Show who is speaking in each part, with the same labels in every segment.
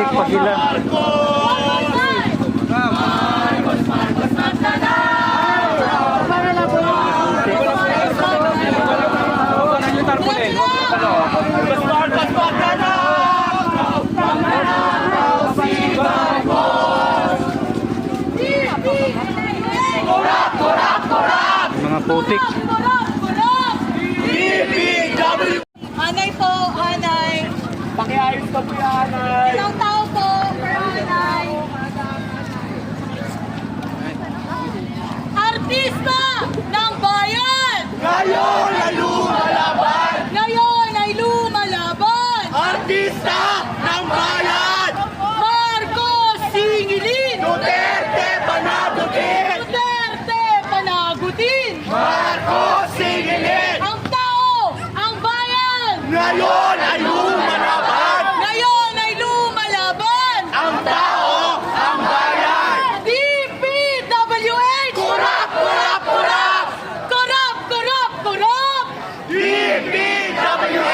Speaker 1: putik pa sila. Mga putik.
Speaker 2: Hanay po, hanay.
Speaker 3: Pakiayos ka po yan, Hanay.
Speaker 2: Ilang tao po per hanay. Artista ng bayan!
Speaker 3: Ngayon ay lumalaban!
Speaker 2: Ngayon ay lumalaban!
Speaker 3: Artista ng bayan!
Speaker 2: Marcos Singilin!
Speaker 3: Duterte panagutin!
Speaker 2: Duterte panagutin!
Speaker 3: Marcos Singilin!
Speaker 2: Ang tao, ang bayan!
Speaker 3: Ngayon ay lumalaban!
Speaker 2: Ngayon ay lumalaban!
Speaker 3: Ang tao, ang bayan!
Speaker 2: DPWH!
Speaker 3: Kurap, kurap, kurap!
Speaker 2: Korap, korap, korap!
Speaker 3: DPWH!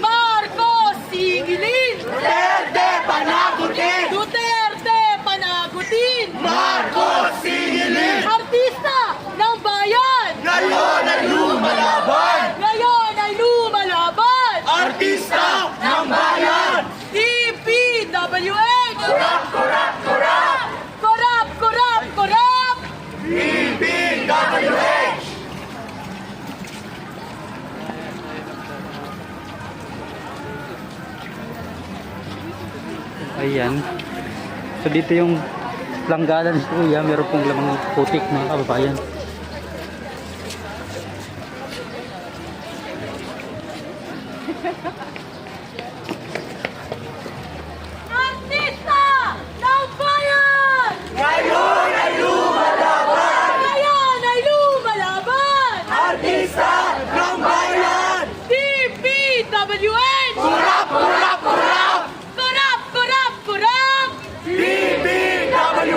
Speaker 2: Marcos Singilin!
Speaker 3: Duterte panagutin!
Speaker 2: Duterte panagutin!
Speaker 3: Marcos Singilin!
Speaker 2: Artista ng bayan!
Speaker 3: Ngayon ay lumalaban!
Speaker 2: Ngayon ay lumalaban!
Speaker 3: Artista ng bayan!
Speaker 2: DPWH!
Speaker 3: Kurap, kurap, kurap!
Speaker 2: Korap, korap, korap!
Speaker 3: DPWH!
Speaker 1: Ayan. So dito yung langgalan ni Kuya, meron pong lamang putik mga kababayan.
Speaker 2: Artista ng bayan!
Speaker 3: Ngayon ay lumalaban!
Speaker 2: Ngayon ay lumalaban!
Speaker 3: Artista ng bayan!
Speaker 2: DPWH!
Speaker 3: Kurap, kurap, kurap!
Speaker 2: Korap, korap, korap!
Speaker 3: DPWH!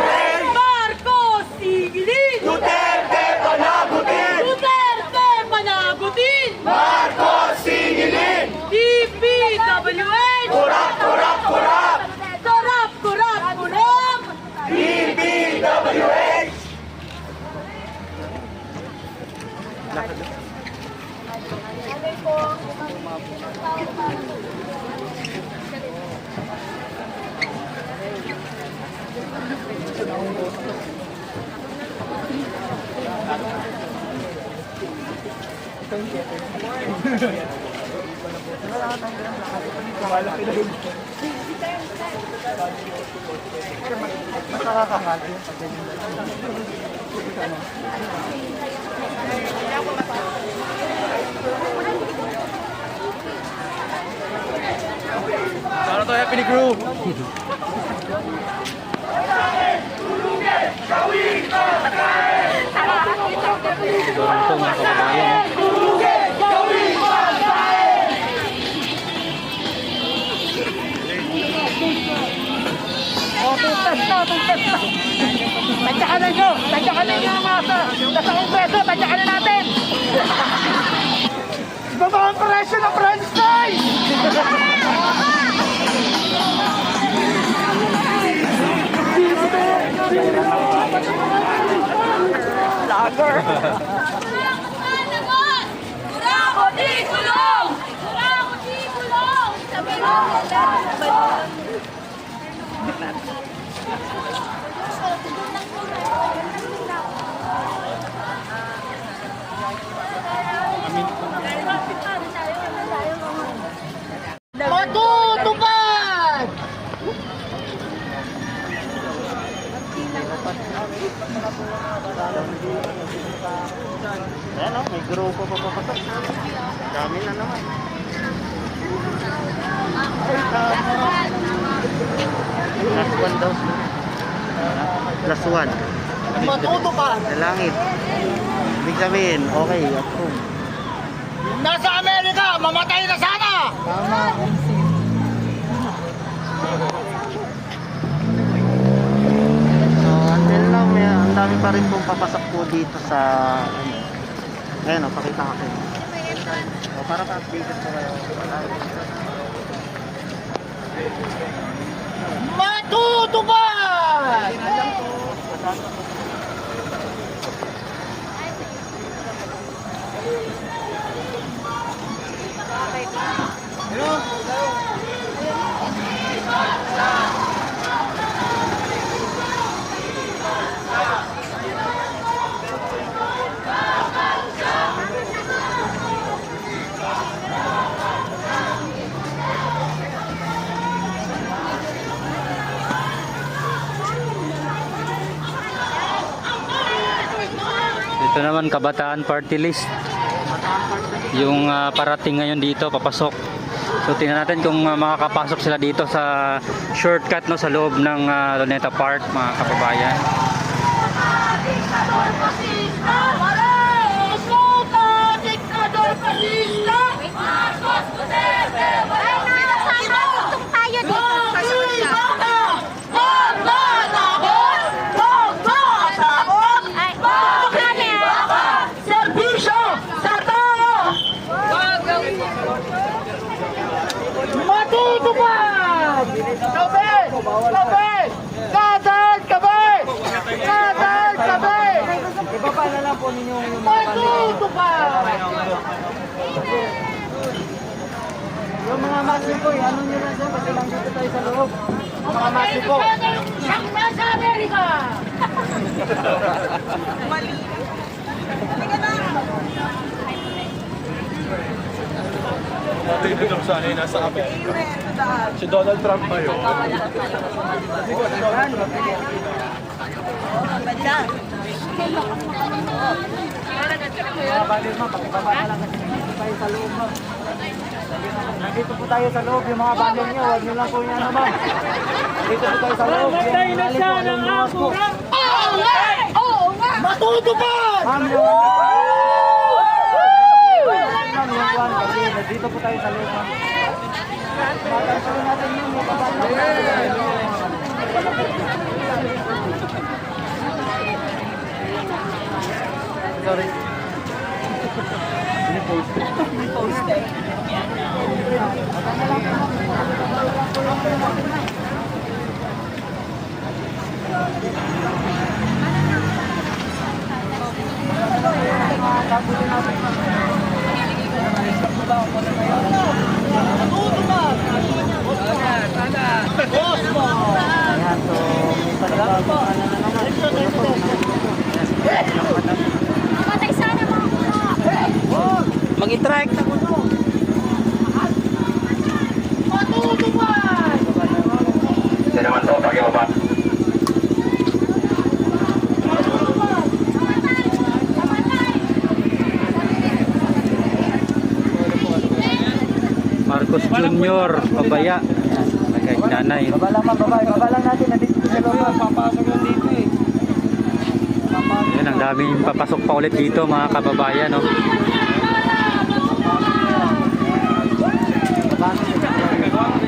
Speaker 2: Marcos Singilin!
Speaker 3: Duterte panagutin!
Speaker 2: Duterte panagutin!
Speaker 3: Marcos Singilin!
Speaker 2: DPWH!
Speaker 3: Kurap, kurap, kurap!
Speaker 2: Korap, korap, korap!
Speaker 3: DPWH! Para to happy crew!
Speaker 1: Meron po mga kababayan.
Speaker 4: Tadyakan nyo! Tadyakan nyo yung masa! Nasa kong peso, tadyakan na natin! Ibaba ang presyo ng french fries! Lager!
Speaker 2: Kurako di kulong! Kurako di kulong! Sabi mo,
Speaker 4: Matutupad!
Speaker 1: Ayan o, may grupo pa papasok. Dami na naman. Last one daw. Last one.
Speaker 4: Matutupad!
Speaker 1: Sa langit. Ibig sabihin, okay, approve.
Speaker 4: Nasa Amerika, mamatay na sana! Tama.
Speaker 1: So, until now, ang dami pa rin pong papasok po dito sa, ano, ayan o, pakita ko kayo.
Speaker 4: para pa-updated po kayo. Matutupad!
Speaker 1: Ito naman Kabataan Party List. Yung parating ngayon dito, papasok. So tingnan natin kung makakapasok sila dito sa shortcut no sa loob ng Luneta Park, mga kababayan.
Speaker 2: Diktador fascista! Resulta! Diktador fascista! Marcos Duterte! Walang pinasama!
Speaker 5: Tayo dito sa social.
Speaker 2: Magtatakot! Magtatakot!
Speaker 5: Ay,
Speaker 2: Bakit baka serbisyo sa tao!
Speaker 4: Matutupad! Kabe! Kabe! Kadal kabe! Kadal kabe! Ibaba na lang po ninyo yung mga matutupad! Yung mga masiko, ano nyo na dyan kasi lang dito tayo sa loob. Yung mga masiko.
Speaker 2: Siyang nasa Amerika!
Speaker 3: David Rosani nasa Amerika. Si Donald Trump ba yun?
Speaker 4: Mga bagay mo, pakibaba na lang kasi nandito tayo sa loob mo. Nandito po tayo sa loob, yung mga bagay nyo, huwag nyo lang po yan naman. Nandito po tayo sa loob, yung mga po, yung luwas po.
Speaker 2: Oo nga! Oo nga!
Speaker 4: Matutupad! Ma'am, yung Ma'am, yung kwan, kasi nandito po tayo sa loob. Ma'am. Matantarin natin yun, yung kabata. Sorry. Ayan, so may pagbabago na naman.
Speaker 5: Matay sana mga kuno.
Speaker 4: Mag-interact na kuno.
Speaker 2: Matutupad!
Speaker 3: Hindi naman to, pakibaba.
Speaker 1: Marcos Jr. Pabaya. Nagay nanay.
Speaker 4: Baba lang, baba lang natin. Nandito sa loob. Papasok lang dito eh.
Speaker 1: Yan, ang daming papasok pa ulit dito, mga kababayan, no.
Speaker 4: Baba.